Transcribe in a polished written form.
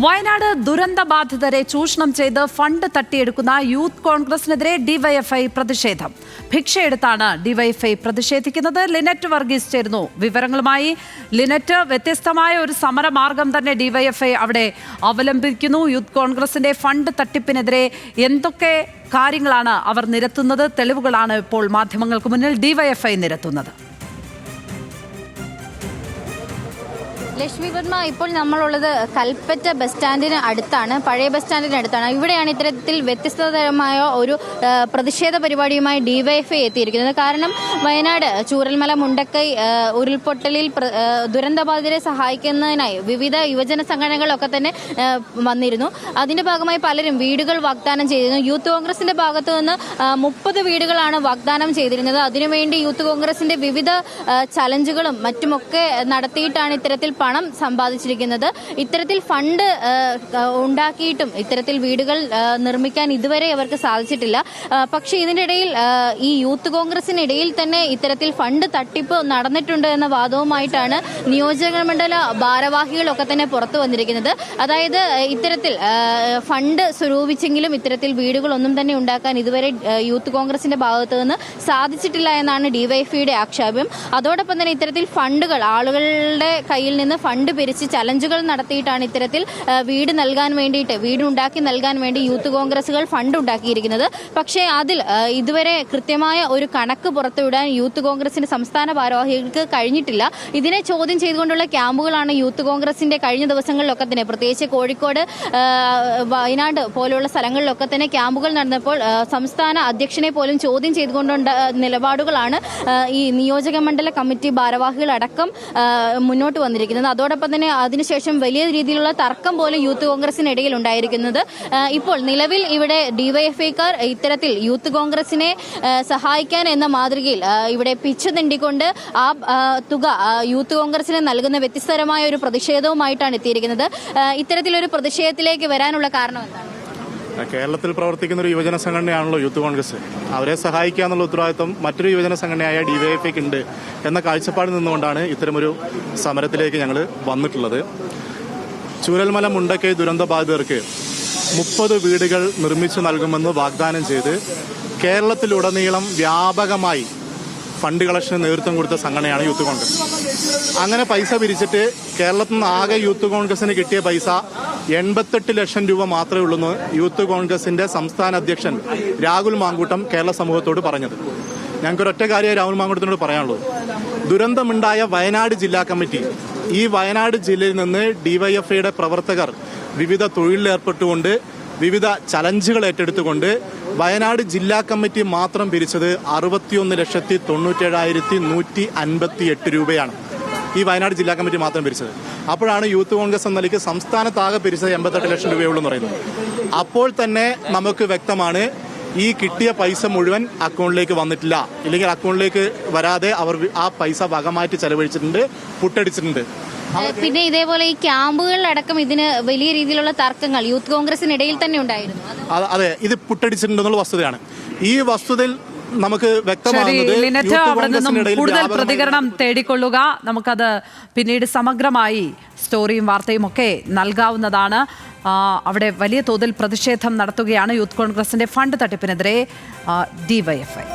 വയനാട് ദുരന്ത ബാധിതരെ ചൂഷണം ചെയ്ത് ഫണ്ട് തട്ടിയെടുക്കുന്ന യൂത്ത് കോൺഗ്രസിനെതിരെ ഡിവൈഎഫ്ഐ പ്രതിഷേധം. ഭിക്ഷയെടുത്താണ് ഡിവൈഎഫ്ഐ പ്രതിഷേധിക്കുന്നത്. ലിനറ്റ് വർഗീസ് ചേരുന്നു വിവരങ്ങളുമായി. ലിനറ്റ്, വ്യത്യസ്തമായ ഒരു സമരമാർഗം തന്നെ ഡിവൈഎഫ്ഐ അവിടെ അവലംബിക്കുന്നു. യൂത്ത് കോൺഗ്രസിന്റെ ഫണ്ട് തട്ടിപ്പിനെതിരെ എന്തൊക്കെ കാര്യങ്ങളാണ് അവർ നിരത്തുന്നത്? തെളിവുകളാണ് ഇപ്പോൾ മാധ്യമങ്ങൾക്ക് മുന്നിൽ ഡിവൈഎഫ്ഐ നിരത്തുന്നത്. ലക്ഷ്മി പത്മ, ഇപ്പോൾ നമ്മളുള്ളത് കൽപ്പറ്റ ബസ് സ്റ്റാൻഡിന് അടുത്താണ്, പഴയ ബസ് സ്റ്റാൻഡിന് അടുത്താണ്. ഇവിടെയാണ് ഇത്തരത്തിൽ വ്യത്യസ്തതരമായ ഒരു പ്രതിഷേധ പരിപാടിയുമായി ഡിവൈഎഫ്ഐ എത്തിയിരിക്കുന്നത്. കാരണം വയനാട് ചൂരൽമല മുണ്ടക്കൈ ഉരുൾപൊട്ടലിൽ ദുരന്തബാധിതരെ സഹായിക്കുന്നതിനായി വിവിധ യുവജന സംഘടനകളൊക്കെ തന്നെ വന്നിരുന്നു. അതിന്റെ ഭാഗമായി പലരും വീടുകൾ വാഗ്ദാനം ചെയ്തിരുന്നു. യൂത്ത് കോൺഗ്രസിന്റെ ഭാഗത്തു നിന്ന് 30 വീടുകളാണ് വാഗ്ദാനം ചെയ്തിരുന്നത്. അതിനുവേണ്ടി യൂത്ത് കോൺഗ്രസിന്റെ വിവിധ ചലഞ്ചുകളും മറ്റുമൊക്കെ നടത്തിയിട്ടാണ് ഇത്തരത്തിൽ പണം സമ്പാദിച്ചിരിക്കുന്നത്. ഇത്തരത്തിൽ ഫണ്ട് ഉണ്ടാക്കിയിട്ടും ഇത്തരത്തിൽ വീടുകൾ നിർമ്മിക്കാൻ ഇതുവരെ അവർക്ക് സാധിച്ചിട്ടില്ല. പക്ഷേ ഇതിന്റെ ഇടയിൽ ഈ യൂത്ത് കോൺഗ്രസിനിടയിൽ തന്നെ ഇത്തരത്തിൽ ഫണ്ട് തട്ടിപ്പ് നടന്നിട്ടുണ്ട് എന്ന വാദവുമായിട്ടാണ് നിയോജകമണ്ഡല ഭാരവാഹികളൊക്കെ തന്നെ പുറത്തു വന്നിരിക്കുന്നത്. അതായത് ഇത്തരത്തിൽ ഫണ്ട് സ്വരൂപിച്ചെങ്കിലും ഇത്തരത്തിൽ വീടുകളൊന്നും തന്നെ ഉണ്ടാക്കാൻ ഇതുവരെ യൂത്ത് കോൺഗ്രസിന്റെ ഭാഗത്തു നിന്ന് സാധിച്ചിട്ടില്ല എന്നാണ് ഡിവൈഎഫ്ഐയുടെ ആക്ഷേപം. അതോടൊപ്പം തന്നെ ഇത്തരത്തിൽ ഫണ്ടുകൾ ആളുകളുടെ കയ്യിൽ നിന്ന് ഫണ്ട് പിരിച്ച് ചലഞ്ചുകൾ നടത്തിയിട്ടാണ് ഇത്തരത്തിൽ വീടുണ്ടാക്കി നൽകാൻ വേണ്ടി യൂത്ത് കോൺഗ്രസുകൾ ഫണ്ട് ഉണ്ടാക്കിയിരിക്കുന്നത്. പക്ഷേ അതിൽ ഇതുവരെ കൃത്യമായ ഒരു കണക്ക് പുറത്തുവിടാൻ യൂത്ത് കോൺഗ്രസിന്റെ സംസ്ഥാന ഭാരവാഹികൾക്ക് കഴിഞ്ഞിട്ടില്ല. ഇതിനെ ചോദ്യം ചെയ്തുകൊണ്ടുള്ള ക്യാമ്പുകളാണ് യൂത്ത് കോൺഗ്രസിന്റെ കഴിഞ്ഞ ദിവസങ്ങളിലൊക്കെ തന്നെ, പ്രത്യേകിച്ച് കോഴിക്കോട്, വയനാട് പോലുള്ള സ്ഥലങ്ങളിലൊക്കെ തന്നെ ക്യാമ്പുകൾ നടന്നപ്പോൾ സംസ്ഥാന അധ്യക്ഷനെ പോലും ചോദ്യം ചെയ്തുകൊണ്ടുള്ള നിലപാടുകളാണ് ഈ നിയോജക മണ്ഡല കമ്മിറ്റി ഭാരവാഹികളടക്കം മുന്നോട്ട് വന്നിരിക്കുന്നത്. അതോടൊപ്പം തന്നെ അതിനുശേഷം വലിയ രീതിയിലുള്ള തർക്കം പോലും യൂത്ത് കോൺഗ്രസിനിടയിൽ ഉണ്ടായിരിക്കുന്നത്. ഇപ്പോൾ നിലവിൽ ഇവിടെ ഡിവൈഎഫ്ഐക്കാർ ഇത്തരത്തിൽ യൂത്ത് കോൺഗ്രസിനെ സഹായിക്കാൻ എന്ന മാതൃകയിൽ ഇവിടെ പിച്ച് തെണ്ടിക്കൊണ്ട് ആ തുക യൂത്ത് കോൺഗ്രസിന് നൽകുന്ന വ്യത്യസ്തരമായ ഒരു പ്രതിഷേധവുമായിട്ടാണ് എത്തിയിരിക്കുന്നത്. ഇത്തരത്തിലൊരു പ്രതിഷേധത്തിലേക്ക് വരാനുള്ള കാരണം എന്താണ്? കേരളത്തിൽ പ്രവർത്തിക്കുന്ന ഒരു യുവജന സംഘടനയാണല്ലോ യൂത്ത് കോൺഗ്രസ്. അവരെ സഹായിക്കുക എന്നുള്ള ഉത്തരവാദിത്വം മറ്റൊരു യുവജന സംഘടനയായ ഡിവൈഎഫ്ഐക്ക് ഉണ്ട് എന്ന കാഴ്ചപ്പാടിൽ നിന്നുകൊണ്ടാണ് ഇത്തരമൊരു സമരത്തിലേക്ക് ഞങ്ങൾ വന്നിട്ടുള്ളത്. ചൂരൽമല മുണ്ടക്കൈ ദുരന്തബാധിതർക്ക് 30 വീടുകൾ നിർമ്മിച്ചു നൽകുമെന്ന് വാഗ്ദാനം ചെയ്ത് കേരളത്തിലുടനീളം വ്യാപകമായി ഫണ്ട് കളക്ഷന് നേതൃത്വം കൊടുത്ത സംഘടനയാണ് യൂത്ത് കോൺഗ്രസ്. അങ്ങനെ പൈസ പിരിച്ചിട്ട് കേരളത്തിൽ നിന്ന് ആകെ യൂത്ത് കോൺഗ്രസിന് കിട്ടിയ പൈസ 88 ലക്ഷം രൂപ മാത്രമേ ഉള്ളൂ യൂത്ത് കോൺഗ്രസിന്റെ സംസ്ഥാന അധ്യക്ഷൻ രാഹുൽ മാങ്കൂട്ടം കേരള സമൂഹത്തോട് പറഞ്ഞത്. ഞങ്ങൾക്കൊരൊറ്റ കാര്യമേ രാഹുൽ മാങ്കൂട്ടത്തിനോട് പറയാനുള്ളൂ. ദുരന്തമുണ്ടായ വയനാട് ജില്ലാ കമ്മിറ്റി, ഈ വയനാട് ജില്ലയിൽ നിന്ന് ഡിവൈഎഫ്ഐയുടെ പ്രവർത്തകർ വിവിധ തൊഴിലിലേർപ്പെട്ടുകൊണ്ട് വിവിധ ചലഞ്ചുകൾ ഏറ്റെടുത്തുകൊണ്ട് വയനാട് ജില്ലാ കമ്മിറ്റി മാത്രം പിരിച്ചത് 61,97,158 രൂപയാണ്. ഈ വയനാട് ജില്ലാ കമ്മിറ്റി മാത്രം പിരിച്ചത്. അപ്പോഴാണ് യൂത്ത് കോൺഗ്രസ് എന്ന നിലയ്ക്ക് സംസ്ഥാനത്താകെ പിരിച്ചത് 88 ലക്ഷം രൂപയുള്ളൂ എന്ന് പറയുന്നത്. അപ്പോൾ തന്നെ നമുക്ക് വ്യക്തമാണ് ഈ കിട്ടിയ പൈസ മുഴുവൻ അക്കൗണ്ടിലേക്ക് വന്നിട്ടില്ല. ഇല്ലെങ്കിൽ അക്കൗണ്ടിലേക്ക് വരാതെ അവർ ആ പൈസ വകമാറ്റി ചെലവഴിച്ചിട്ടുണ്ട്, പുട്ടടിച്ചിട്ടുണ്ട്. പിന്നെ ഇതേപോലെ ഈ ക്യാമ്പുകളിലടക്കം ഇതിന് വലിയ രീതിയിലുള്ള തർക്കങ്ങൾ യൂത്ത് കോൺഗ്രസിനിടയിൽ തന്നെ ഉണ്ടായിരുന്നു. അതെ, ഇത് പുട്ടടിച്ചിട്ടുണ്ടെന്നുള്ള വസ്തുതയാണ്. ഈ വസ്തുതയിൽ നമുക്ക് കൂടുതൽ പ്രതികരണം തേടിക്കൊള്ളുക. നമുക്കത് പിന്നീട് സമഗ്രമായി സ്റ്റോറിയും വാർത്തയും ഒക്കെ നൽകാവുന്നതാണ്. അവിടെ വലിയ തോതിൽ പ്രതിഷേധം നടത്തുകയാണ് യൂത്ത് കോൺഗ്രസിന്റെ ഫണ്ട് തട്ടിപ്പിനെതിരെ ഡിവൈഎഫ്ഐ.